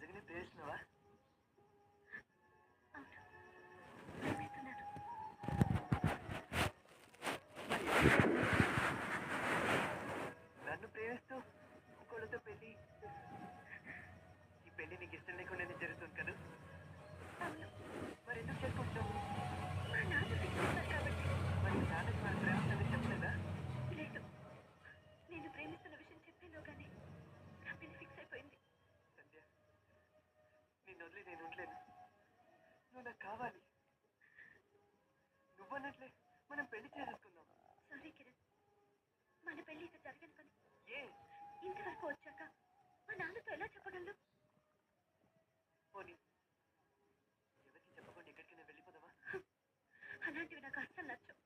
నిజంగానే ప్రేమిస్తున్నావా? నన్ను ప్రేమిస్తూ ఇంకోళ్ళతో పెళ్లి, ఈ పెళ్లి నీకు ఇష్టం లేకుండా జరుగుతుంది కదా? మరి ఎందుకు చేసుకుంటున్నావు? మరి నాన్నకి మన ప్రేమిస్తానని చెప్పలేదా? లేదు, నేను ప్రేమిస్తున్న విషయం చెప్పేలోగానే నా పెళ్లి ఫిక్స్ అయిపోయింది. సంధ్య, నిన్ను వదిలి నేను ఉండలేను. నువ్వు నాకు కావాలి. నువ్వన్నట్లే మనం పెళ్లి చేసేసుకుందాం. సారీ కిరణ్, మన పెళ్లి ఇక జరగని పని. ఏ ఇంతవరకు వచ్చాక మా నాన్నతో ఎలా చెప్పగలను? పోనీ ఎవరికి చెప్పకుండా ఎక్కడికైనా వెళ్ళిపోదామా? అలాంటివి నాకు అస్సలు నచ్చవు.